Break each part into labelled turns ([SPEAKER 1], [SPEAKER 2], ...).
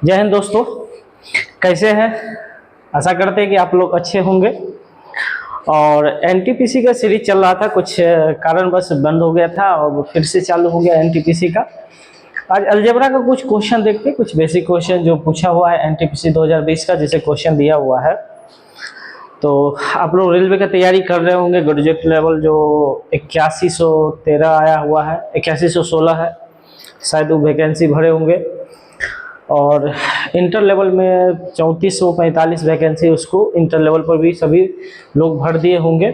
[SPEAKER 1] जय हिंद दोस्तों, कैसे हैं। आशा करते हैं कि आप लोग अच्छे होंगे। और एनटीपीसी का सीरीज चल रहा था, कुछ कारणवश बंद हो गया था और फिर से चालू हो गया एनटीपीसी का। आज अलजेब्रा का कुछ क्वेश्चन देखते हैं, कुछ बेसिक क्वेश्चन जो पूछा हुआ है एनटीपीसी 2020 का, जैसे क्वेश्चन दिया हुआ है। तो आप लोग रेलवे का तैयारी कर रहे होंगे। ग्रेजुएट लेवल जो 8113 आया हुआ है, 8116 है, शायद वो वैकेंसी भरे होंगे। और इंटर लेवल में 3445 वैकेंसी, उसको इंटर लेवल पर भी सभी लोग भर दिए होंगे।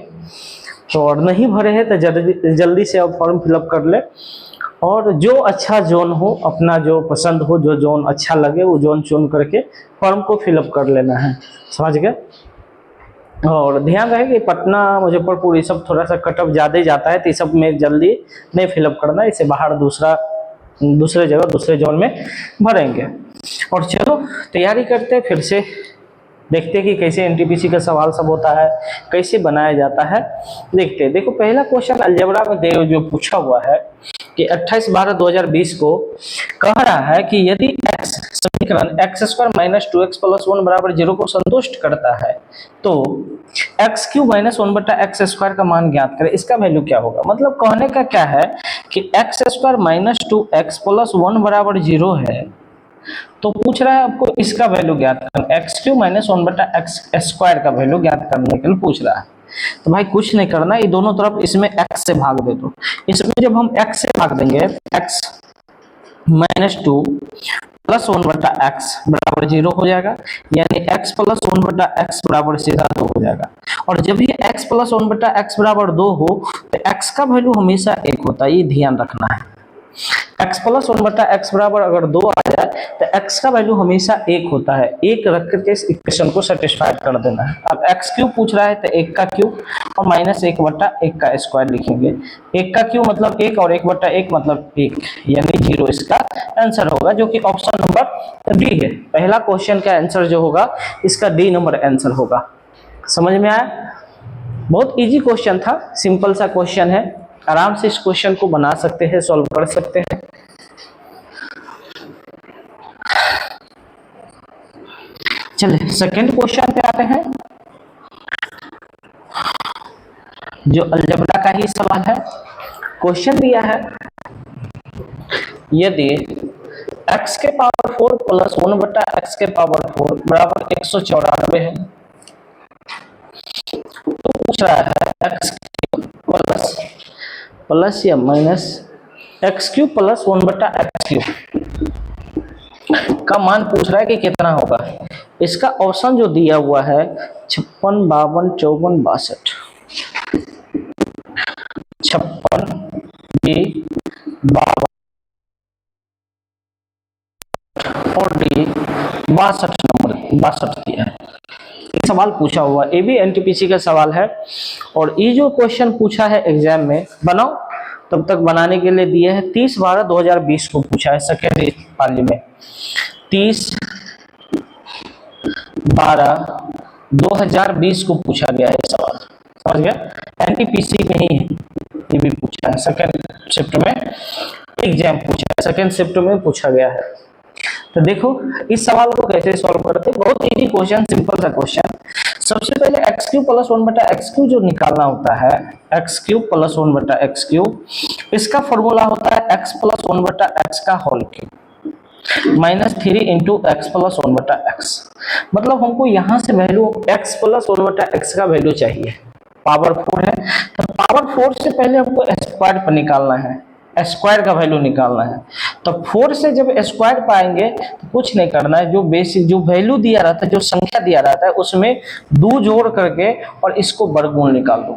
[SPEAKER 1] तो और नहीं भरे हैं तो जल्दी जल्दी से अब फॉर्म फिलअप कर ले। और जो अच्छा जोन हो, अपना जो पसंद हो, जो जोन अच्छा लगे वो जोन चुन करके फॉर्म को फिलअप कर लेना है। समझ गए। और ध्यान रहे कि पटना, मुजफ्फरपुर ये सब थोड़ा सा कट ऑफ ज़्यादा ही जाता है, तो ये सब में जल्दी नहीं फिलअप करना, इसे बाहर दूसरे जगह दूसरे जोन में भरेंगे। और चलो तैयारी करते हैं, फिर से देखते हैं कि कैसे एनटीपीसी का सवाल सब होता है, कैसे बनाया जाता है, देखते हैं। देखो पहला क्वेश्चन अलजेब्रा में जो पूछा हुआ है कि 28/12/2020 को कह रहा है कि यदि x समीकरण x² - 2x + 1 = 0 को संतुष्ट करता है तो x³ - 1/x² का मान ज्ञात करें। इसका वैल्यू क्या होगा। मतलब कहने का क्या है कि x² - 2x + 1 = 0 है, तो पूछ रहा है आपको इसका वैल्यू ज्ञात करना। x³ - 1/x² का वैल्यू ज्ञात करने के लिए पूछ रहा है। तो भाई कुछ नहीं करना, ये दोनों तरफ इसमें x से भाग दे दो। इसमें जब हम x से भाग देंगे, x - 2 + 1/x = 0 हो जाएगा, यानी x + 1/x = सीधा 2 हो जाएगा। और जब ये x + 1/x = 2 हो तो x का वैल्यू हमेशा 1 होता है, ये ध्यान रखना है। x + 1/x = अगर 2 आ जाए तो x का वैल्यू हमेशा 1 होता है। 1 रख करके इस इक्वेशन को सेटिस्फाई कर देना है। अब x³ पूछ रहा है तो 1 का क्यूब और -1/1 का स्क्वायर लिखेंगे। 1 का क्यूब मतलब 1 और 1/1 मतलब 1, यानी 0 इसका आंसर होगा, जो कि ऑप्शन नंबर डी है। पहला क्वेश्चन का आंसर जो होगा इसका डी नंबर आंसर होगा। समझ में आया। बहुत इजी क्वेश्चन था, सिंपल सा क्वेश्चन है, आराम से इस क्वेश्चन को बना सकते हैं, सॉल्व कर सकते हैं। चलिए सेकंड क्वेश्चन पे आते हैं, जो अलजेब्रा का ही सवाल है। क्वेश्चन दिया है यदि x⁴ + 1/x⁴ = 194 है, तो पूछ रहा है x³ प्लस या माइनस x³ + 1/x³ का मान पूछ रहा है कि कितना होगा। इसका ऑप्शन जो दिया हुआ है 56, 52, 54, 62, 56, डी 52 और डी 62 नंबर 62 दिया है। एक सवाल पूछा हुआ, ये भी एनटीपीसी का सवाल है। और ये जो क्वेश्चन पूछा है एग्जाम में बनाओ, तब तक बनाने के लिए दिए हैं 30/12/2020 को पूछा है सेकेंडरी पाली में। 30/12/2020 को पूछा गया है सवाल। समझ गया। एनटीपीसी में ही है, ये भी पूछा है, सेकेंड शिफ्ट में एग्जाम पूछा है, सेकेंड शिफ्ट में पूछा गया है। तो देखो इस सवाल को कैसे सॉल्व करते हैं। बहुत इजी क्वेश्चन, सिंपल सा क्वेश्चन। सबसे पहले x³ + 1/x³ जो निकालना होता है, x³ + 1/x³, इसका फॉर्मूला होता है x + 1/x का होल क्यूब -3 × x + 1/x। मतलब हमको यहाँ से वैल्यू x + 1/x का वैल्यू चाहिए, पावर 4 है, तो पावर 4 से पहले हमको स्क्वायर पर निकालना है, स्क्वायर का वैल्यू निकालना है। तो 4 से जब स्क्वायर पाएंगे तो कुछ नहीं करना है, जो बेसिक जो वैल्यू दिया रहता है, जो संख्या दिया रहता है, उसमें 2 जोड़ करके और इसको वर्गमूल निकाल दो।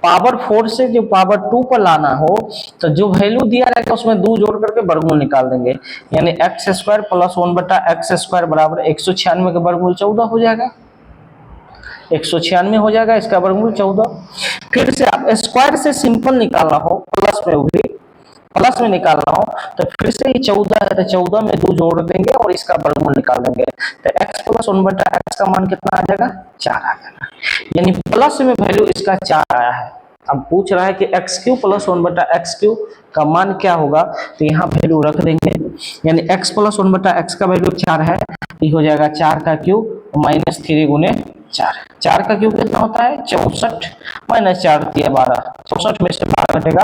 [SPEAKER 1] पावर 4 से जो पावर 2 पर लाना हो तो जो वैल्यू दिया रहेगा उसमें 2 जोड़ करके वर्गमूल निकाल देंगे, यानी x² + 1/x² = 196 का वर्गमूल 14 हो जाएगा। 196 हो जाएगा, इसका वर्गमूल 14। फिर से आप स्क्वायर से सिंपल निकालना हो, प्लस में निकालना हो तो फिर से ये 14 है तो 14 में 2 जोड़ देंगे और इसका वर्गमूल निकाल देंगे, तो x + 1/x का मान कितना आ जाएगा, 4 आ जाएगा। यानी प्लस में वैल्यू इसका 4 आया है। अब पूछ रहा है कि x³ + 1/x³ का मान क्या होगा, तो यहाँ वैल्यू रख देंगे यानी x प्लस 1/x का वैल्यू 4 है, ये हो जाएगा 4 का क्यूब माइनस 3 गुने 4। 4 का क्यूब कितना होता है 64, माइनस 4 दिया 12, 64 में से 12 घटेगा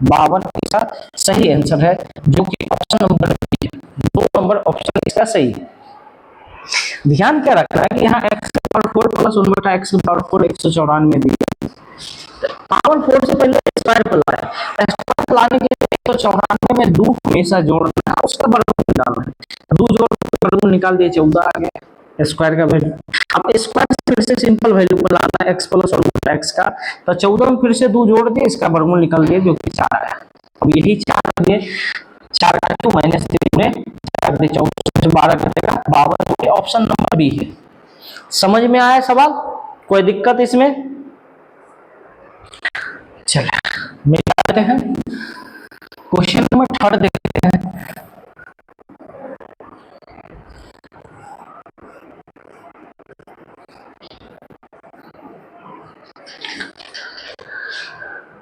[SPEAKER 1] 52 इसका सही आंसर है, जो कि ऑप्शन नंबर बी है। 2 नंबर ऑप्शन इसका सही है। ध्यान क्या रखना है कि यहाँ x की पावर 4 प्लस 1/x की पावर 4 194 दी है, पावर 4 से पहले स्क्वायर पर लाया, स्क्वायर लाने के लिए 194 में 2 हमेशा जोड़ना है, उसका वर्गमूल निकालना है। 2 जोड़ वर्गमूल निकाल दिए 14 आ गया स्क्वायर का वैल्यू। अब स्क्वायर से फिर से सिंपल वैल्यू पर लाना है x प्लस 1/x का, तो 14 में फिर से 2 जोड़ दिए, इसका वर्गमूल निकाल दिए जो कि 4 आया। अब यही 4 दिए, 4 का क्यूब माइनस 3 में 4 दिए 14 से 12 घटेगा 52, ऑप्शन नंबर बी है। समझ में आया सवाल, कोई दिक्कत इसमें? चलिए मिलाते हैं, क्वेश्चन नंबर 3 देखते हैं।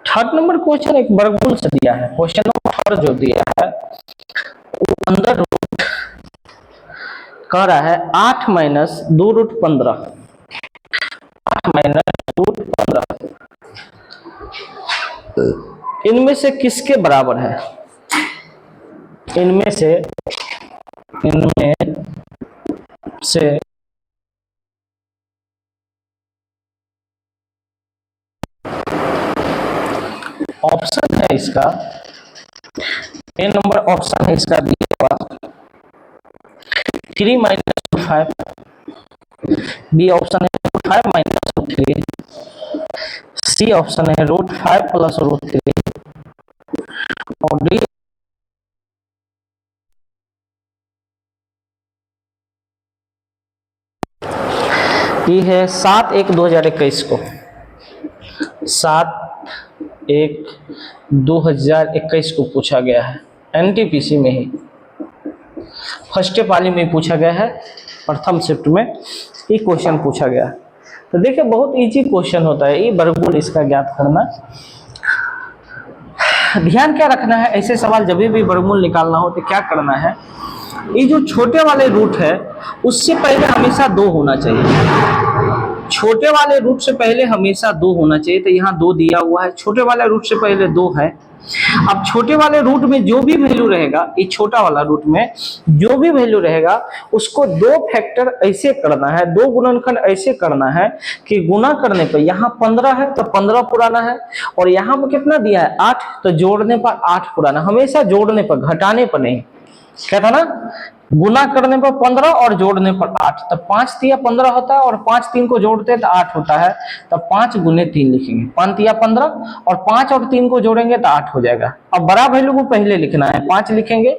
[SPEAKER 1] थर्ड नंबर क्वेश्चन एक वर्गमूल से दिया है। क्वेश्चन नंबर 3 जो दिया है वो अंदर रूट कह रहा है 8 माइनस 2 रूट 15, 8 माइनस रूट 15 इनमें से किसके बराबर है? इनमें से ऑप्शन है इसका, ए नंबर ऑप्शन है इसका दिया हुआ 3 माइनस 5, बी ऑप्शन है 5 माइनस 3, सी ऑप्शन है √5 प्लस √3 और डी ये है 7/1/2021 को, 7/1/2021 को पूछा गया है, एनटीपीसी में ही फर्स्ट पाली में पूछा गया है, प्रथम शिफ्ट में ये क्वेश्चन पूछा गया है। तो देखिए बहुत इजी क्वेश्चन होता है ये, वर्गमूल इसका ज्ञात करना। ध्यान क्या रखना है, ऐसे सवाल जब भी वर्गमूल निकालना हो तो क्या करना है, ये जो छोटे वाले रूट है उससे पहले हमेशा 2 होना चाहिए, छोटे वाले रूट से पहले हमेशा 2 होना चाहिए। तो यहाँ 2 दिया हुआ है, छोटे वाले रूट से पहले 2 है। अब छोटे वाले रूट में जो भी वैल्यू रहेगा, ये छोटा वाला रूट में जो भी वैल्यू रहेगा उसको 2 फैक्टर ऐसे करना है, 2 गुणनखंड ऐसे करना है कि गुना करने पर यहाँ 15 है तो 15 पुराना है, और यहाँ पर कितना दिया है 8, तो जोड़ने पर 8 पुराना, हमेशा जोड़ने पर घटाने पर नहीं। क्या था ना, गुना करने पर 15 और जोड़ने पर 8, तो 5 तिया 15 होता है और 5 3 को जोड़ते हैं तो 8 होता है, तो 5 गुने 3 लिखेंगे, 5 तिया 15 और 5 और 3 को जोड़ेंगे तो 8 हो जाएगा। अब बड़ा वैल्यू को पहले लिखना है, 5 लिखेंगे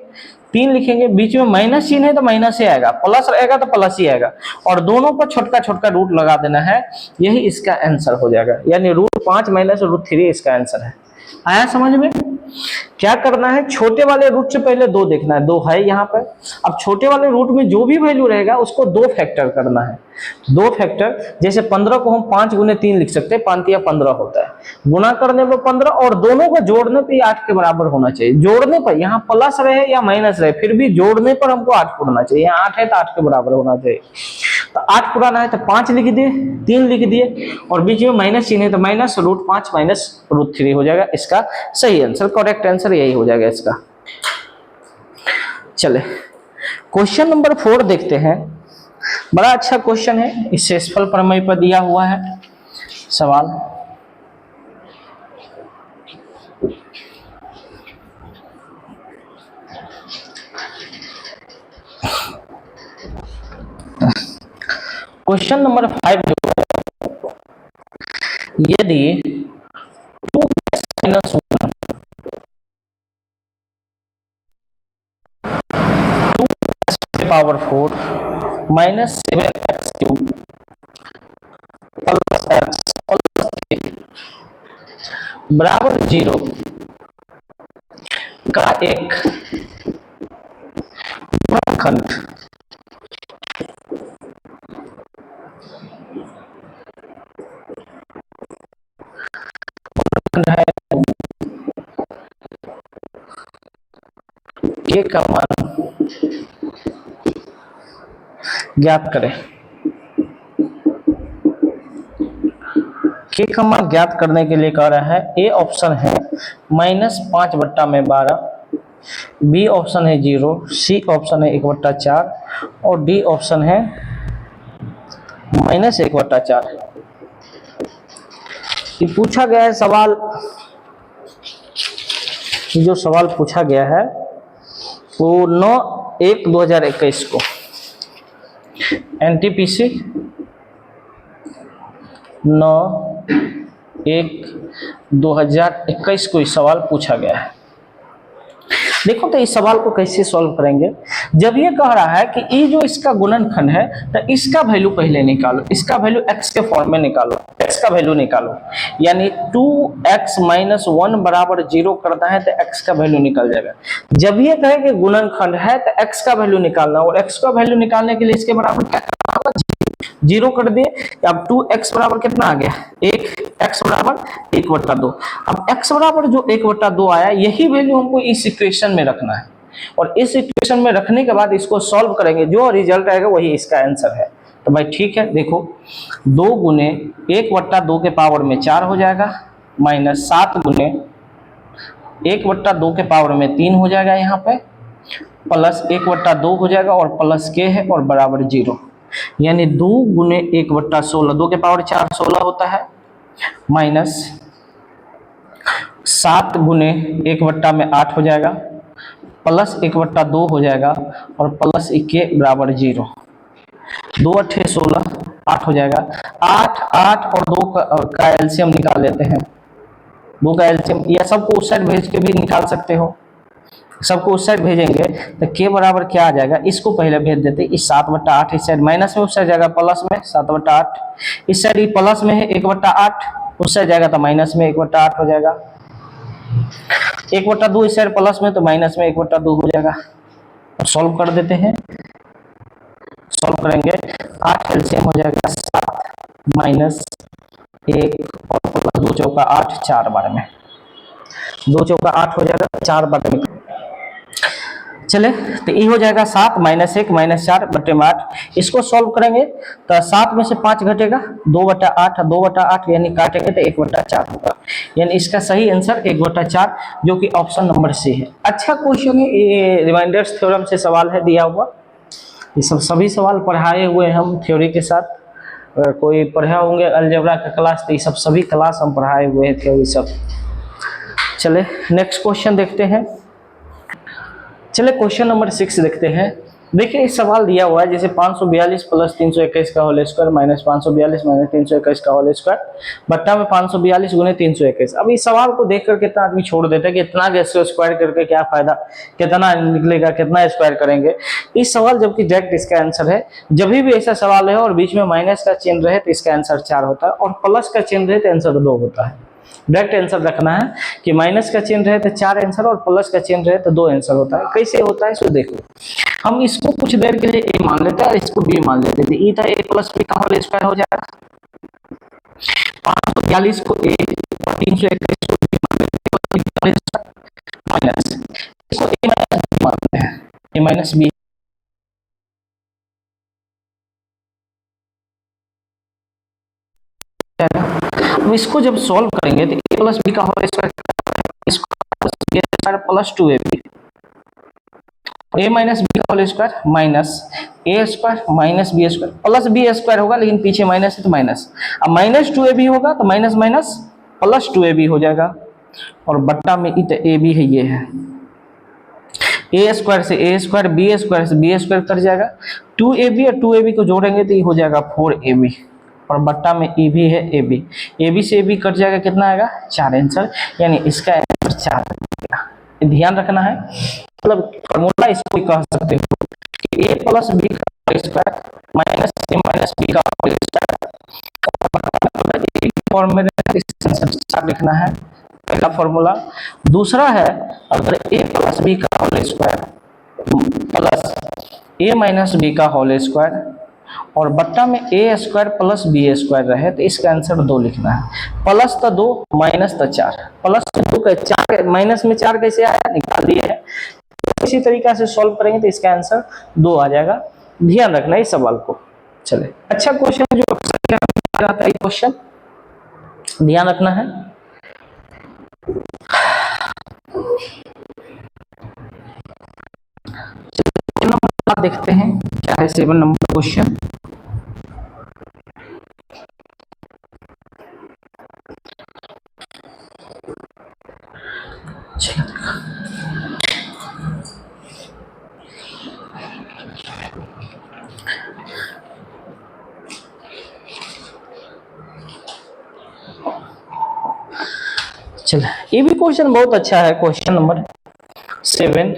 [SPEAKER 1] 3 लिखेंगे, बीच में माइनस चिन्ह है तो माइनस ही आएगा, प्लस रहेगा तो प्लस ही आएगा, और दोनों पर छोटका छोटका रूट लगा देना है, यही इसका आंसर हो जाएगा। यानी √5 माइनस √3 इसका आंसर है। आया समझ में? क्या करना है, छोटे वाले रूट से पहले 2 देखना है, 2 है यहाँ पर। अब छोटे वाले रूट में जो भी वैल्यू रहेगा उसको 2 फैक्टर करना है, 2 फैक्टर। जैसे 15 को हम 5 गुने 3 लिख सकते हैं, 5 या 15 होता है, गुना करने पर 15 और दोनों को जोड़ने पर 8 के बराबर होना चाहिए। जोड़ने पर यहाँ प्लस रहे या माइनस रहे, फिर भी जोड़ने पर हमको 8 पुराना चाहिए, यहाँ 8 है तो 8 के बराबर होना चाहिए। तो 8 पुराना है तो 5 लिख दिए, 3 लिख दिए, और बीच में माइनस चिन्ह है तो माइनस √5 माइनस √3 हो जाएगा इसका सही आंसर, करेक्ट आंसर यही हो जाएगा इसका। चले क्वेश्चन नंबर 4 देखते हैं, बड़ा अच्छा क्वेश्चन है, इस शेषफल प्रमेय पर दिया हुआ है सवाल। क्वेश्चन नंबर 5 जो है, यदि 2x minus 1 power 4 minus 7x cube plus x plus 3 बराबर 0 का एक गुणनखंड है, k का मान ज्ञात करें। के का मान ज्ञात करने के लिए कह रहा है, ए ऑप्शन है -5/12, बी ऑप्शन है 0, सी ऑप्शन है 1/4 और डी ऑप्शन है -1/4। ये पूछा गया है सवाल, जो सवाल पूछा गया है वो 9/1/2021 को एनटीपीसी 9/1/2021 को इस सवाल पूछा गया है। देखो तो इस सवाल को कैसे सॉल्व करेंगे। जब ये कह रहा है कि ये जो इसका गुणनखंड है तो इसका वैल्यू पहले निकालो, इसका वैल्यू x के फॉर्म में निकालो, x का वैल्यू निकालो, यानी 2x - 1 बराबर 0 करना है तो x का वैल्यू निकल जाएगा। जब ये कहे कि गुणनखंड है तो x का वैल्यू निकालना, और x का वैल्यू निकालने के लिए इसके बराबर क्या करना होगा, 0 कर दिए। अब 2x बराबर कितना आ गया, 1, x बराबर 1/2। अब x बराबर जो 1/2 आया, यही वैल्यू हमको इस इक्वेशन में रखना है, और इस इक्वेशन में रखने के बाद इसको सॉल्व करेंगे, जो रिजल्ट आएगा वही इसका आंसर है। तो भाई ठीक है, देखो 2 गुने 1/2 के पावर में 4 हो जाएगा, माइनस 7 गुने 1/2 के पावर में 3 हो जाएगा, यहाँ पे प्लस 1/2 हो जाएगा और प्लस के है और बराबर 0, यानी 2 गुने 1/16, 2 के पावर 4 16 होता है, माइनस 7 गुने 1/8 हो जाएगा, प्लस 1/2 हो जाएगा और प्लस के बराबर 0, 2 8 16, 8 हो जाएगा। 8 8 और 2 का एलसीएम निकाल लेते हैं, 2 का एलसीएम, या सबको उस साइड भेज के भी निकाल सकते हो। सबको उस साइड भेजेंगे तो के बराबर क्या आ जाएगा, इसको पहले भेज देते, इस 7/8 इस साइड माइनस में, उस साइड जाएगा प्लस में 7/8, इस साइड ये प्लस में है 1/8, उस साइड जाएगा तो माइनस में 1/8 हो जाएगा, 1/2 इस साइड प्लस में तो माइनस में 1/2 हो जाएगा। अब सॉल्व कर देते हैं, सॉल्व करेंगे 8 एलसीएम हो जाएगा 7 माइनस 1 और प्लस 2 चौका 8, 4 बार में 2 चौका 8 हो जाएगा, 4 बार में चले तो ये हो जाएगा 7 - 1 - 4 बटे में 8। इसको सॉल्व करेंगे तो 7 में से 5 घटेगा, 2/8, 2/8 यानी काटेंगे तो 1/4 होगा, यानी इसका सही आंसर 1/4 जो कि ऑप्शन नंबर सी है। अच्छा क्वेश्चन है, ये रिमाइंडर्स थ्योरम से सवाल है दिया हुआ, ये सब सभी सवाल पढ़ाए हुए हम थ्योरी के साथ। अगर कोई पढ़े होंगे अलजेब्रा का क्लास तो ये सब सभी क्लास हम पढ़ाए हुए हैं थ्योरी सब। चले नेक्स्ट क्वेश्चन देखते हैं। चले क्वेश्चन नंबर 6 देखते हैं। देखिए इस सवाल दिया हुआ है जैसे 542 प्लस 321 का होल स्क्वायर माइनस 542 माइनस 321 का होल स्क्वायर बट्टा में 542 गुने 321। अब इस सवाल को देख कर कितना आदमी छोड़ देता है कि इतना गैस स्क्वायर करके क्या फायदा, कितना निकलेगा, कितना स्क्वायर करेंगे। इस सवाल जबकि डायरेक्ट इसका आंसर है, जब भी ऐसा सवाल है और बीच में माइनस का चिन्ह रहे तो इसका आंसर 4 होता है, और प्लस का चिन्ह रहे तो आंसर 2 होता है। डायरेक्ट आंसर रखना है कि माइनस का चिन्ह रहे तो 4 आंसर और प्लस का चिन्ह रहे तो 2 आंसर होता है। कैसे होता है इसको देखो, हम इसको कुछ देर के लिए ए मान लेते हैं और इसको बी मान लेते थे। ई था ए प्लस बी का होल स्क्वायर हो जाएगा, 542 को ए और 321 को बी मान लेते हैं, माइनस इसको ए माइनस बी मानते हैं, ए माइनस बी। अब इसको जब सॉल्व करेंगे तो ए प्लस बी का whole square plus 2ab, a minus b का whole square minus a square minus b square plus b square होगा, लेकिन पीछे माइनस है तो माइनस। अब माइनस 2ab होगा तो माइनस माइनस प्लस 2ab हो जाएगा, और बट्टा में इत ए बी है, ये है ए स्क्वायर से ए स्क्वायर, बी स्क्वायर से बी स्क्वायर कट जाएगा, 2ab और 2ab को जोड़ेंगे तो ये हो जाएगा 4ab, और बट्टा में ई भी है ए बी, ए बी से ए बी कट जाएगा, कितना आएगा 4 आंसर, यानी इसका आंसर 4 आएगा। ध्यान रखना है, मतलब फॉर्मूला इसको कह सकते हो कि ए प्लस बी का होल स्क्वायर माइनस ए माइनस बी का होल स्क्वायर, फॉर्म में लिखना है पहला फॉर्मूला। दूसरा है अगर ए प्लस बी का whole square plus a minus b का होल स्क्वायर और बट्टा में ए स्क्वायर प्लस बी स्क्वायर रहे तो इसका आंसर 2 लिखना है। प्लस तो 2 माइनस तो 4, प्लस 2 का 4 माइनस में 4 कैसे आया, निकाल दिए है। इसी तरीका से सॉल्व करेंगे तो इसका आंसर 2 आ जाएगा। ध्यान रखना इस सवाल को। चले, अच्छा क्वेश्चन जो अक्सर आता है क्वेश्चन, ध्यान रखना है। देखते हैं क्या है 7 नंबर क्वेश्चन। चलो, ये भी क्वेश्चन बहुत अच्छा है। क्वेश्चन नंबर 7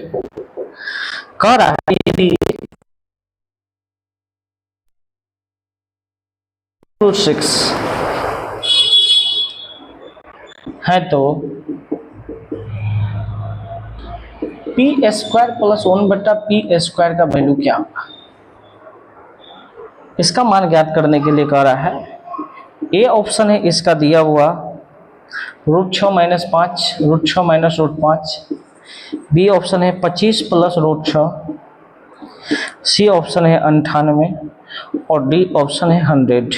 [SPEAKER 1] कह रहा है यदि 6 है तो पी स्क्वायर प्लस 1/p² का वैल्यू क्या होगा। इसका मान ज्ञात करने के लिए कह रहा है, ए ऑप्शन है इसका दिया हुआ √6 - 5, √6 - √5, बी ऑप्शन है 25 + √6, सी ऑप्शन है 98 और डी ऑप्शन है 100।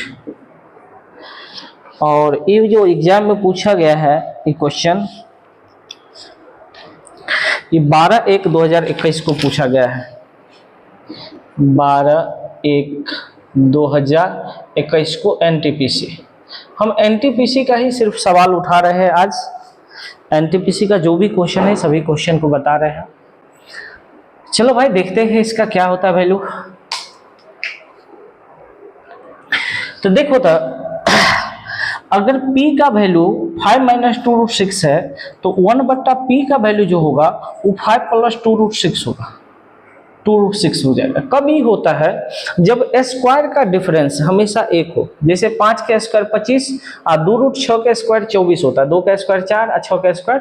[SPEAKER 1] और ये जो एग्जाम में पूछा गया है ये क्वेश्चन, ये 12/1/2021 को पूछा गया है। 12/1/2021 को एनटीपीसी, हम एनटीपीसी का ही सिर्फ सवाल उठा रहे हैं आज। एनटीपीसी का जो भी क्वेश्चन है सभी क्वेश्चन को बता रहे हैं। चलो भाई देखते हैं इसका क्या होता है वैल्यू। तो देखो तो अगर p का वैल्यू 5 - 2√6 है तो 1/p का वैल्यू जो होगा वो 5 + 2√6 होगा, 2√6 हो जाएगा। कभी होता है जब स्क्वायर का डिफरेंस हमेशा एक हो, जैसे 5 का स्क्वायर 25 और 2√6 का स्क्वायर 24 होता है, 2 का स्क्वायर 4 और 6 का स्क्वायर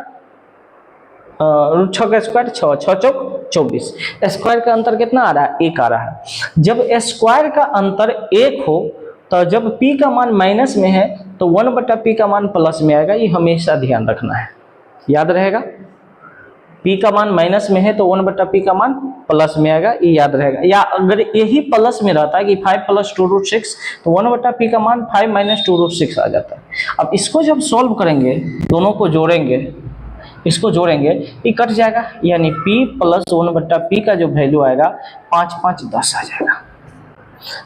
[SPEAKER 1] √6 का स्क्वायर 6, 6 चौक 24। स्क्वायर का अंतर कितना आ रहा है, 1 आ रहा है। जब स्क्वायर का अंतर 1 हो तो जब p का मान माइनस में है तो 1/p का मान प्लस में आएगा। ये हमेशा ध्यान रखना है, याद रहेगा। p का मान माइनस में है तो 1/p का मान प्लस में आएगा, ये याद रहेगा। या अगर यही प्लस में रहता है कि 5 + 2√6 तो 1/p का मान 5 - 2√6 आ जाता है। अब इसको जब सॉल्व करेंगे, दोनों को जोड़ेंगे, इसको जोड़ेंगे, ये कट जाएगा, यानी p + 1/p का जो वैल्यू आएगा 5 - 5 = 10 आ जाएगा।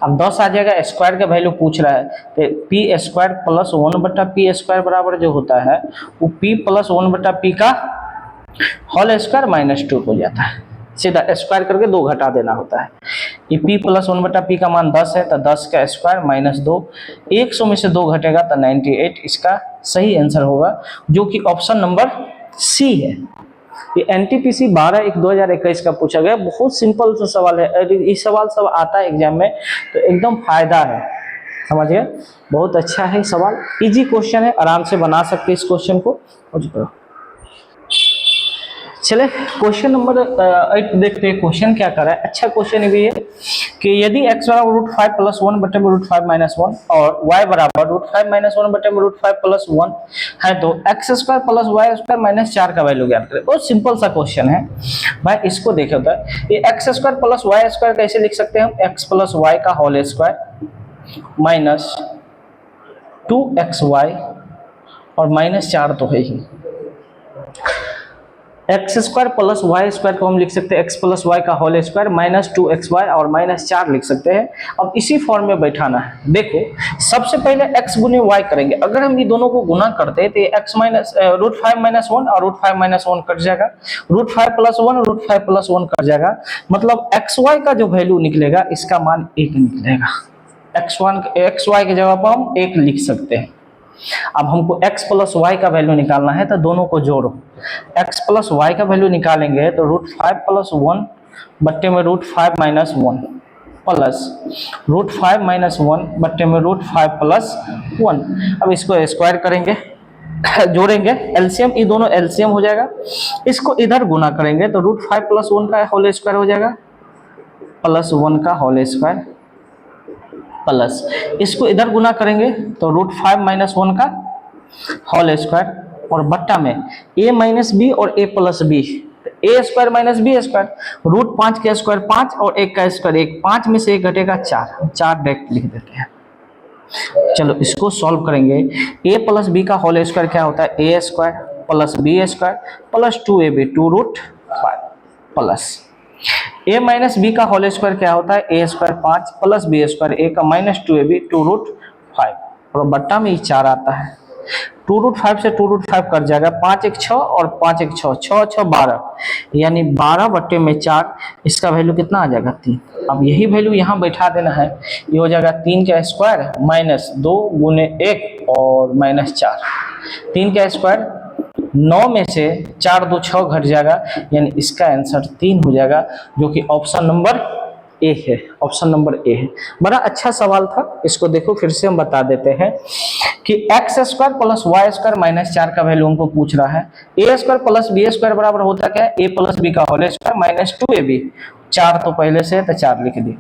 [SPEAKER 1] अब 10 आ जाएगा, स्क्वायर का वैल्यू पूछ रहा है तो p² + 1/p² बराबर जो होता है वो p + 1/p का होल स्क्वायर -2 हो जाता है। सीधा स्क्वायर करके 2 घटा देना होता है। ये p + 1/p का मान 10 है तो 10 का स्क्वायर -2, 100 में से 2 घटेगा तो 98 इसका सही आंसर होगा, जो कि ऑप्शन नंबर सी है। ये एनटीपीसी 12/1/2021 का पूछा गया, बहुत सिंपल सा सवाल है। ये सवाल सब आता है एग्जाम में तो एकदम फायदा है, समझिए, बहुत अच्छा है सवाल। इजी क्वेश्चन है, आराम से बना सकते हैं इस क्वेश्चन को। चले क्वेश्चन नंबर 8 देखते हैं। क्वेश्चन क्या कर रहा है, अच्छा क्वेश्चन भी है कि यदि x बराबर √5 + 1/√5 - 1 और y बराबर √5 - 1/√5 + 1 है तो x² + y² - 4 का वैल्यू ज्ञात करें। बहुत सिंपल सा क्वेश्चन है भाई, इसको देखे होता है। ये x² + y² कैसे लिख सकते हैं हम, x + y का होल स्क्वायर माइनस 2xy और -4 तो है ही। x² + y² को हम लिख सकते हैं x + y का होल स्क्वायर -2xy और -4 लिख सकते हैं। अब इसी फॉर्म में बैठाना है। देखो सबसे पहले x गुने y करेंगे। अगर हम ये दोनों को गुना करते हैं तो x √5 - 1 और √5 - 1 कट जाएगा, √5 + 1 √5 + 1 कट जाएगा। मतलब xy का जो वैल्यू निकलेगा इसका मान 1 निकलेगा। xy की जगह पर हम 1 लिख सकते हैं। अब हमको x + y का वैल्यू निकालना है तो दोनों को जोड़ो। x + y का वैल्यू निकालेंगे तो √5 + 1 बट्टे में √5 - 1 प्लस √5 - 1 बट्टे में √5 + 1। अब इसको स्क्वायर करेंगे, जोड़ेंगे, एलसीएम, ये दोनों एलसीएम हो जाएगा। इसको इधर गुना करेंगे तो √5 + 1 का होल स्क्वायर हो जाएगा प्लस 1 का होल स्क्वायर प्लस इसको इधर गुना करेंगे तो √5 - 1 का होल स्क्वायर और बट्टा में a - b और a + b, a square minus b square. Root 5 का स्क्वायर 5 और 1 का स्क्वायर 1, 5 में से 1 घटेगा 4, 4 डायरेक्ट लिख देते हैं। चलो इसको सॉल्व करेंगे। ए प्लस बी का होल स्क्वायर क्या होता है, a square plus b square plus 2ab 2√5 plus a minus b का होल स्क्वायर क्या होता है, a square 5 plus b square a का माइनस 2ab 2√5 और बट्टा में 4 आता है। 2√5 से 2√5 कट जाएगा, 5 1 6 और 5 1 6, 6 6 12 यानी 12 बट्टे में 4। इसका वैल्यू कितना आ जाएगा, 3। अब यही वैल्यू यहाँ बैठा देना है, ये हो जाएगा 3 का स्क्वायर माइनस 2 गुने 1 और माइनस 4। 3 का स्क्वायर 9 में से 4 2 6 घट जाएगा, यानी इसका आंसर 3 हो जाएगा, जो कि ऑप्शन नंबर ए है। ऑप्शन नंबर ए है। बड़ा अच्छा सवाल था, इसको देखो फिर से हम बता देते हैं कि x square plus y square minus 4 का वैल्यू हमको पूछ रहा है। A square plus b square बराबर होता क्या है, ए प्लस बी का होल स्क्वायर माइनस 2ab। 4 तो पहले से है तो 4 लिख दिए।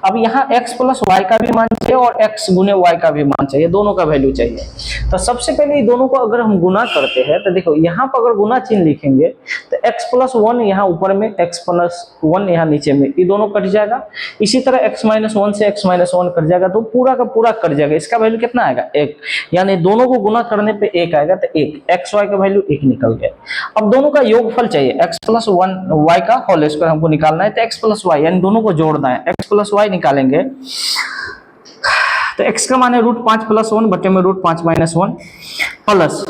[SPEAKER 1] अब यहाँ x प्लस वाई का भी मान चाहिए और x गुने वाई का भी मान चाहिए, दोनों का वैल्यू चाहिए। तो सबसे पहले ये दोनों को अगर हम गुना करते हैं तो देखो यहाँ पर अगर गुना चिन्ह लिखेंगे तो x प्लस 1 यहाँ ऊपर में, x प्लस 1 यहाँ नीचे में, ये दोनों कट जाएगा। इसी तरह x माइनस 1 से x माइनस 1 कट जाएगा, तो पूरा का पूरा कट जाएगा। इसका वैल्यू कितना आएगा, 1, यानी दोनों को गुना करने पे 1 आएगा, तो 1 x y का वैल्यू 1 निकल गया। अब दोनों का योगफल चाहिए, x प्लस 1 y का होल स्क्वायर हमको निकालना है, तो x प्लस वाई यानी दोनों को जोड़ना है। x प्लस वाई निकालेंगे तो x का मान है √5 प्लस 1 बटे में √5 माइनस 1 प्लस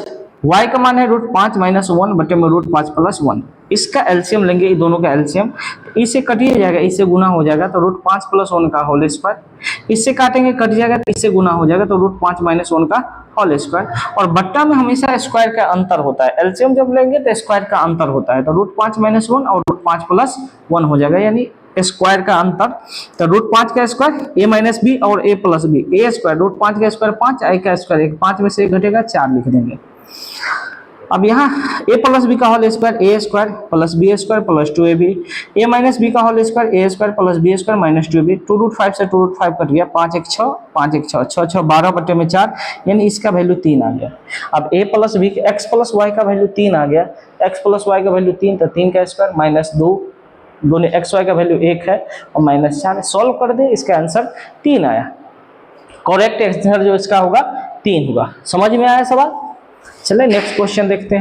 [SPEAKER 1] y का मान है √5 माइनस 1 बटे में √5 प्लस 1। इसका एलसीएम लेंगे, ये दोनों का एलसीएम, इससे कटिए जाएगा, इससे गुना हो जाएगा तो √5 प्लस 1 का होल स्क्वायर, इससे काटेंगे कट जाएगा तो इससे गुना हो जाएगा तो √5 माइनस 1 का होल स्क्वायर। और बट्टा में हमेशा स्क्वायर का अंतर होता है, एलसीएम जब लेंगे तो स्क्वायर का अंतर होता है, तो √5 माइनस 1 और √5 प्लस 1 हो जाएगा, यानी स्क्वायर का अंतर। तो √5 का स्क्वायर a माइनस बी और a plus b, a square √5 का स्क्वायर 5, i का स्क्वायर 1, 5 में से 1 घटेगा 4 लिख देंगे। अब यहाँ a प्लस बी का whole square a square plus b square plus 2ab, a minus b का whole square a square plus b square minus 2ab। 2√5 से 2√5 कट गया, 5 1 6, 5 1 6, 6 6 12 बटे में 4, यानी इसका वैल्यू 3 आ गया। अब a plus b x plus y का वैल्यू 3 आ गया, x प्लस वाई का वैल्यू 3, तो 3 का स्क्वायर माइनस 2 गुने एक्स वाई का वैल्यू 1 है और माइनस 4 है। सॉल्व कर दे, इसका आंसर 3 आया। करेक्ट आंसर जो इसका होगा 3 होगा। समझ में आया सवाल? चलिए नेक्स्ट क्वेश्चन देखते हैं।